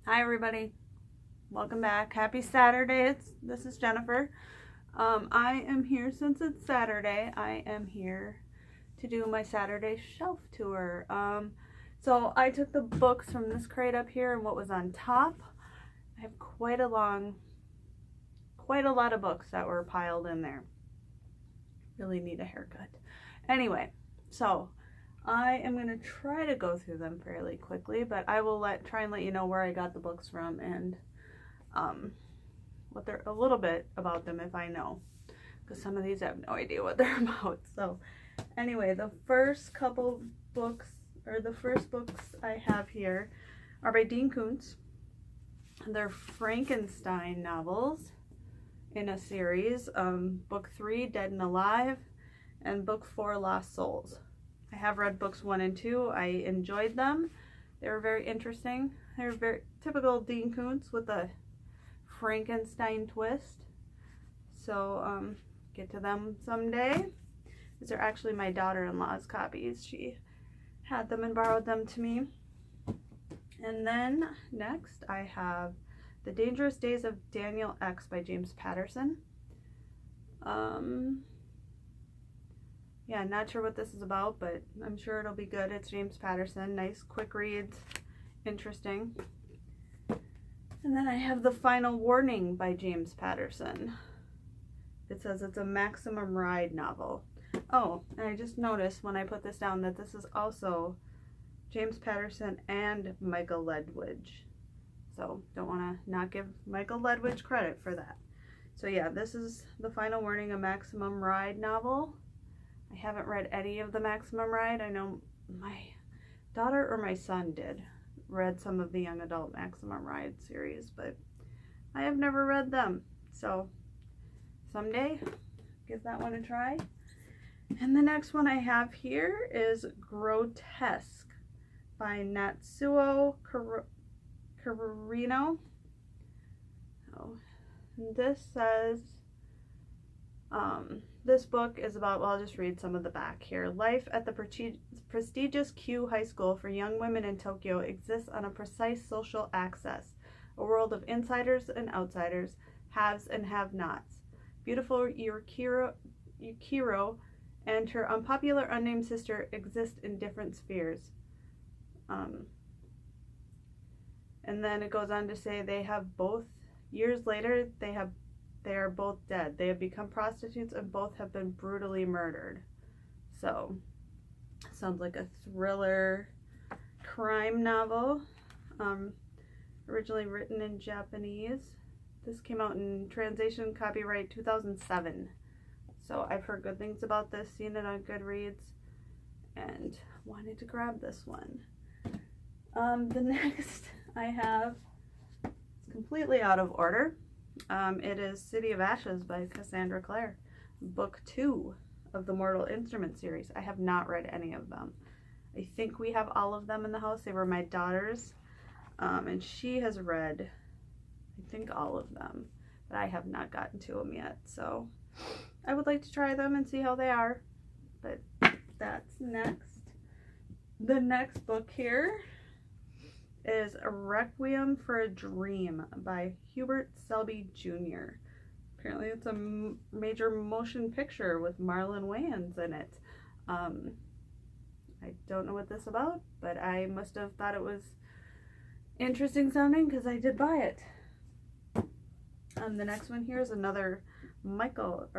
Hi everybody, welcome back. Happy Saturday. This is Jennifer. I am here since it's Saturday. I am here to do my Saturday shelf tour. So I took the books from this crate up here and what was on top. I have quite a lot of books that were piled in there. Really need a haircut. Anyway, so I am going to try to go through them fairly quickly, but I will try and let you know where I got the books from and what they're a little bit about them if I know, because some of these I have no idea what they're about. So anyway, the first books I have here are by Dean Koontz. They're Frankenstein novels in a series. Book 3, Dead and Alive, and Book 4, Lost Souls. I have read books 1 and 2. I enjoyed them. They were very interesting. They're very typical Dean Koontz with a Frankenstein twist. So get to them someday. These are actually my daughter-in-law's copies. She had them and borrowed them to me. And then next I have The Dangerous Days of Daniel X by James Patterson. Yeah, not sure what this is about, but I'm sure it'll be good. It's James Patterson. Nice, quick reads. Interesting. And then I have The Final Warning by James Patterson. It says it's a Maximum Ride novel. Oh, and I just noticed when I put this down that this is also James Patterson and Michael Ledwidge. So don't want to not give Michael Ledwidge credit for that. So yeah, this is The Final Warning, a Maximum Ride novel. I haven't read any of the Maximum Ride. I know my daughter or my son read some of the young adult Maximum Ride series, but I have never read them. So someday, give that one a try. And the next one I have here is Grotesque by Natsuo Kirino. Oh, and this says, this book is about, well, I'll just read some of the back here. Life at the prestigious Q High School for young women in Tokyo exists on a precise social axis, a world of insiders and outsiders, haves and have-nots. Beautiful Yukiro and her unpopular unnamed sister exist in different spheres. And then it goes on to say years later, they are both dead. They have become prostitutes and both have been brutally murdered. So, sounds like a thriller crime novel. Originally written in Japanese. This came out in translation copyright 2007. So I've heard good things about this, seen it on Goodreads, and wanted to grab this one. The next I have, it's completely out of order. It is City of Ashes by Cassandra Clare, book 2 of the Mortal Instruments series. I have not read any of them. I think we have all of them in the house. They were my daughter's, and she has read, I think, all of them, but I have not gotten to them yet. So I would like to try them and see how they are, but that's next. The next book here is A Requiem for a Dream by Hubert Selby Jr. Apparently it's a major motion picture with Marlon Wayans in it. I don't know what this is about, but I must have thought it was interesting sounding because I did buy it. The next one here is a Michael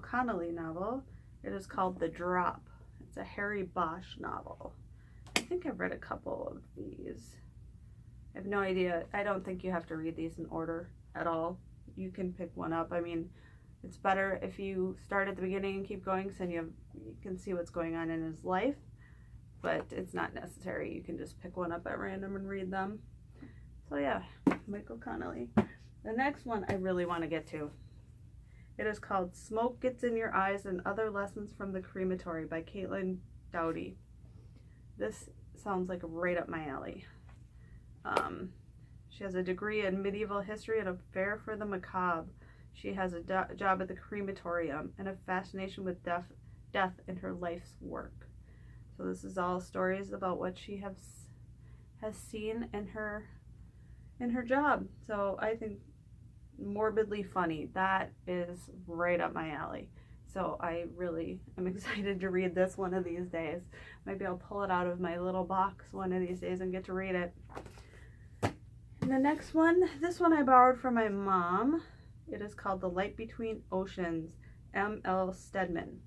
Connelly novel. It is called The Drop. It's a Harry Bosch novel. I think I've read a couple of these. I have no idea. I don't think you have to read these in order at all. You can pick one up. I mean, it's better if you start at the beginning and keep going so you can see what's going on in his life, but it's not necessary. You can just pick one up at random and read them. So yeah, Michael Connelly. The next one I really want to get to. It is called Smoke Gets in Your Eyes and Other Lessons from the Crematory by Caitlin Doughty. This sounds like right up my alley. She has a degree in medieval history and a flair for the macabre. She has a job at the crematorium and a fascination with death in her life's work. So this is all stories about what she has seen in her in her job. So I think morbidly funny, that is right up my alley. So I really am excited to read this one of these days. Maybe I'll pull it out of my little box one of these days and get to read it. And the next one, this one I borrowed from my mom. It is called The Light Between Oceans, M.L. Stedman.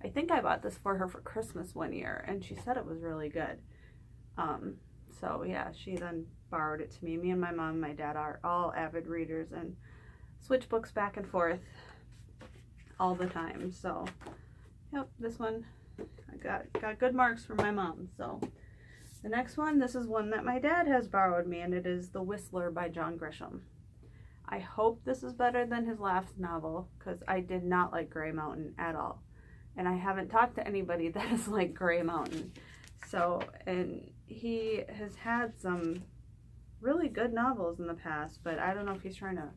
I think I bought this for her for Christmas one year, and she said it was really good. So yeah, she then borrowed it to me. Me and my mom and my dad are all avid readers and switch books back and forth all the time. So yep, this one I got good marks from my mom. So the next one, this is one that my dad has borrowed me, and it is The Whistler by John Grisham. I hope this is better than his last novel, because I did not like Grey Mountain at all. And I haven't talked to anybody that has liked Grey Mountain. So, and he has had some really good novels in the past, but I don't know if he's trying to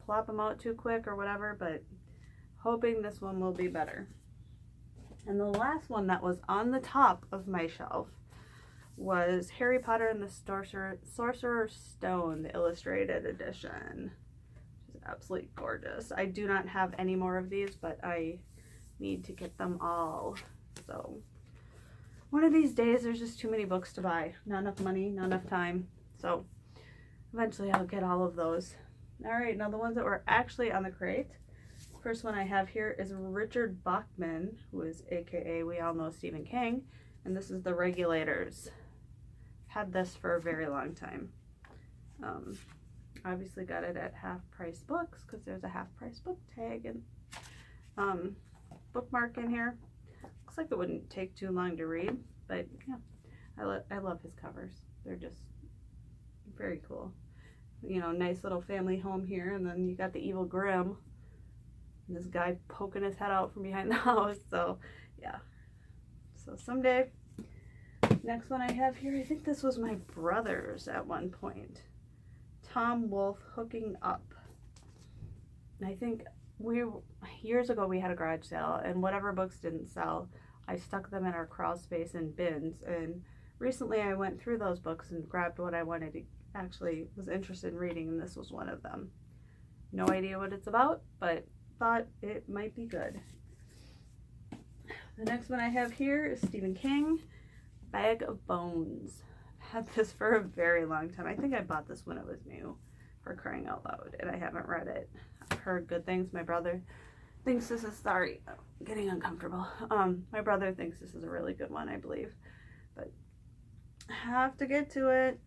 plop them out too quick or whatever, but hoping this one will be better. And the last one that was on the top of my shelf was Harry Potter and the Sorcerer's Stone, the illustrated edition. Which is absolutely gorgeous. I do not have any more of these, but I need to get them all. So one of these days, there's just too many books to buy. Not enough money, not enough time. So eventually I'll get all of those. All right, now the ones that were actually on the crate. First one I have here is Richard Bachman, who is AKA, we all know, Stephen King. And this is The Regulators. Had this for a very long time. Obviously got it at Half Price Books, because there's a Half Price book tag and bookmark in here. Looks like it wouldn't take too long to read, but yeah, I love his covers. They're just very cool. You know, nice little family home here, and then you got the Evil Grimm, and this guy poking his head out from behind the house. So yeah, so someday. Next one I have here, I think this was my brother's at one point. Tom Wolfe, Hooking Up. And I think years ago we had a garage sale, and whatever books didn't sell, I stuck them in our crawl space in bins. And recently I went through those books and grabbed what I wanted to actually was interested in reading, and this was one of them. No idea what it's about, but thought it might be good. The next one I have here is Stephen King, Bag of Bones. I've had this for a very long time. I think I bought this when it was new, for crying out loud, and I haven't read it. I've heard good things. My brother thinks this is, sorry, I'm getting uncomfortable. My brother thinks this is a really good one, I believe, but I have to get to it.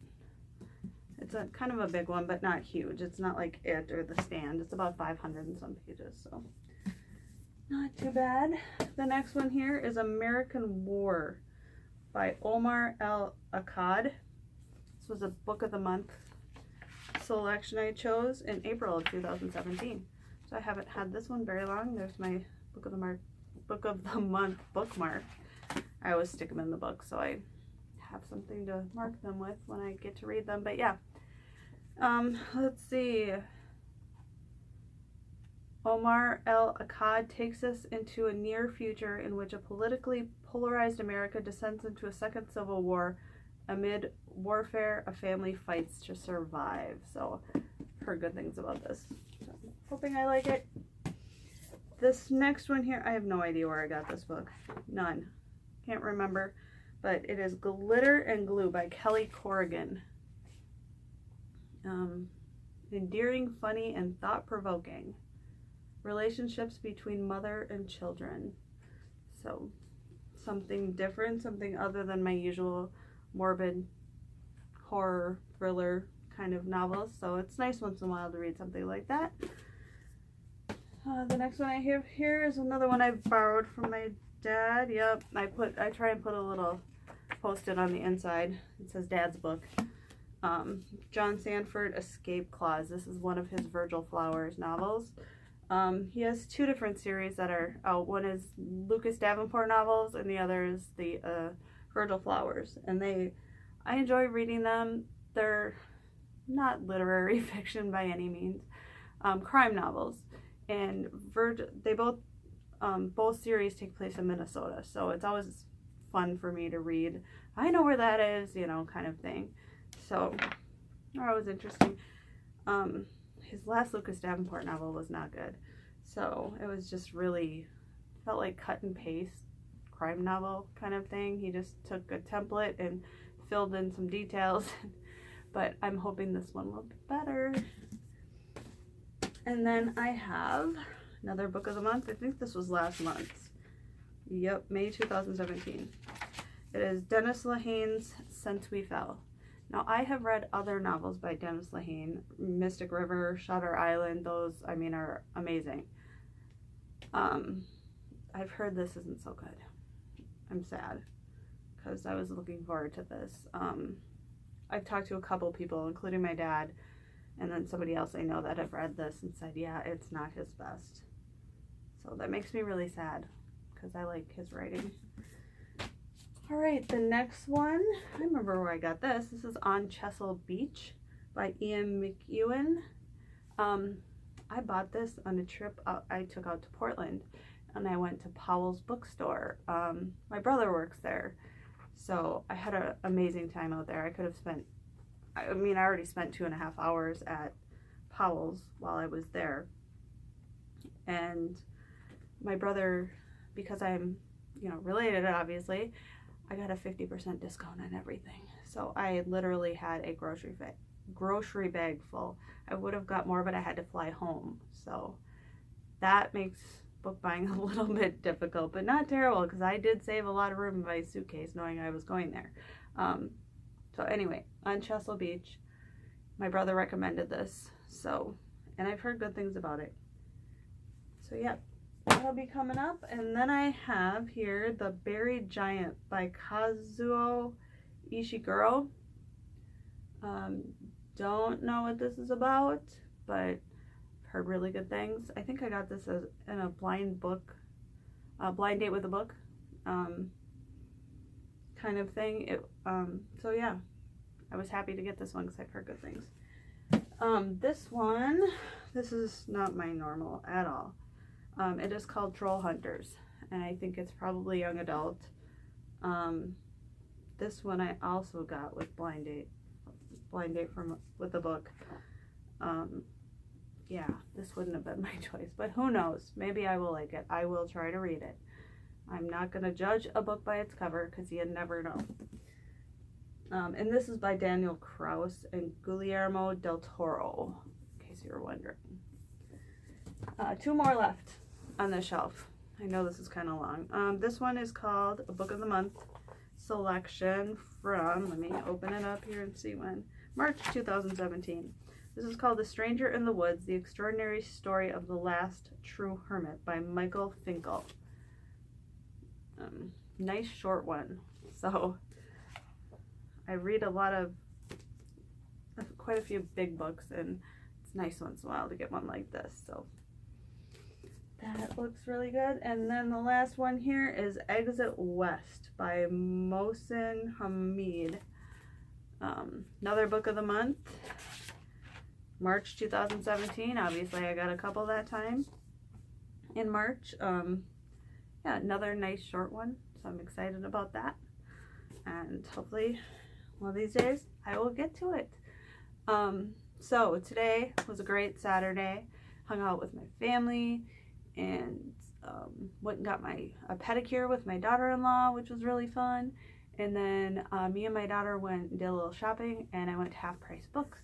It's a kind of a big one, but not huge. It's not like It or The Stand. It's about 500 and some pages, so not too bad. The next one here is American War by Omar El Akkad. This was a Book of the Month selection I chose in April of 2017. So I haven't had this one very long. There's my Book of the Month bookmark. I always stick them in the book, so I have something to mark them with when I get to read them. But yeah, let's see. Omar El Akkad takes us into a near future in which a politically polarized America descends into a second civil war. Amid warfare, a family fights to survive. So, heard good things about this. So, hoping I like it. This next one here, I have no idea where I got this book. None. Can't remember. But it is Glitter and Glue by Kelly Corrigan. Endearing, funny, and thought-provoking. Relationships between mother and children. So, something different, something other than my usual morbid horror thriller kind of novels. So it's nice once in a while to read something like that. The next one I have here is another one I borrowed from my dad. Yep, I try and put a little post-it on the inside. It says Dad's book. John Sandford, Escape Clause. This is one of his Virgil Flowers novels. He has two different series that are out. One is Lucas Davenport novels, and the other is the Virgil Flowers. And I enjoy reading them. They're not literary fiction by any means, crime novels. And both series take place in Minnesota, so it's always fun for me to read. I know where that is, kind of thing. So are always interesting. His last Lucas Davenport novel was not good. So it was just really, felt like cut and paste crime novel kind of thing. He just took a template and filled in some details. But I'm hoping this one will be better. And then I have another book of the month. I think this was last month's. Yep, May 2017. It is Dennis Lehane's Since We Fell. Now, I have read other novels by Dennis Lehane. Mystic River, Shutter Island, those, I mean, are amazing. I've heard this isn't so good. I'm sad because I was looking forward to this. I've talked to a couple people, including my dad, and then somebody else I know that have read this and said, yeah, it's not his best. So that makes me really sad because I like his writing. All right, the next one, I remember where I got this. This is On Chesil Beach by Ian McEwan. I bought this on a trip I took out to Portland, and I went to Powell's bookstore. My brother works there, so I had an amazing time out there. I could have spent, I already spent 2.5 hours at Powell's while I was there. And my brother, because I'm, related, obviously, I got a 50% discount on everything. So I literally had a grocery bag full. I would have got more, but I had to fly home. So that makes book buying a little bit difficult, but not terrible because I did save a lot of room in my suitcase knowing I was going there. So anyway, On Chesil Beach, my brother recommended this. So, and I've heard good things about it. So yeah. That'll be coming up. And then I have here The Buried Giant by Kazuo Ishiguro. Don't know what this is about, but heard really good things. I think I got this as in a blind date with a book kind of thing. So yeah, I was happy to get this one because I've heard good things. This is not my normal at all. It is called Troll Hunters, and I think it's probably young adult. This one I also got with blind date with the book. Yeah, this wouldn't have been my choice, but who knows? Maybe I will like it. I will try to read it. I'm not going to judge a book by its cover because you never know. And this is by Daniel Kraus and Guillermo del Toro, in case you were wondering. 2 more left on the shelf. I know this is kind of long. This one is called A Book of the Month selection from, let me open it up here and see when, March 2017. This is called The Stranger in the Woods, The Extraordinary Story of the Last True Hermit by Michael Finkel. Nice short one. So I read quite a few big books, and it's nice once in a while to get one like this. So that looks really good. And then the last one here is Exit West by Mohsin Hamid. Another book of the month, March 2017. Obviously I got a couple that time in March. Yeah, another nice short one, so I'm excited about that, and hopefully one of these days I will get to it. So today was a great Saturday. Hung out with my family and went and got a pedicure with my daughter-in-law, which was really fun. And then me and my daughter went and did a little shopping, and I went to Half Price Books,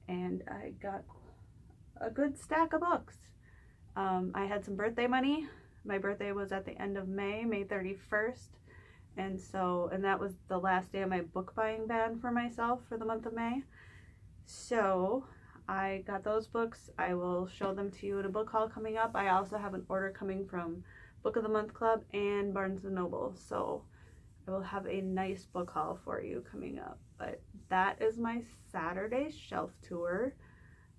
and I got a good stack of books. I had some birthday money. My birthday was at the end of May 31st, and that was the last day of my book buying ban for myself for the month of May. So I got those books. I will show them to you at a book haul coming up. I also have an order coming from Book of the Month Club and Barnes & Noble, so I will have a nice book haul for you coming up. But that is my Saturday shelf tour.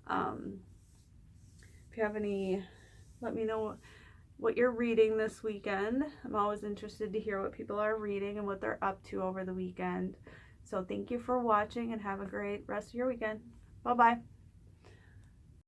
If you have any, let me know what you're reading this weekend. I'm always interested to hear what people are reading and what they're up to over the weekend. So thank you for watching, and have a great rest of your weekend. Bye-bye.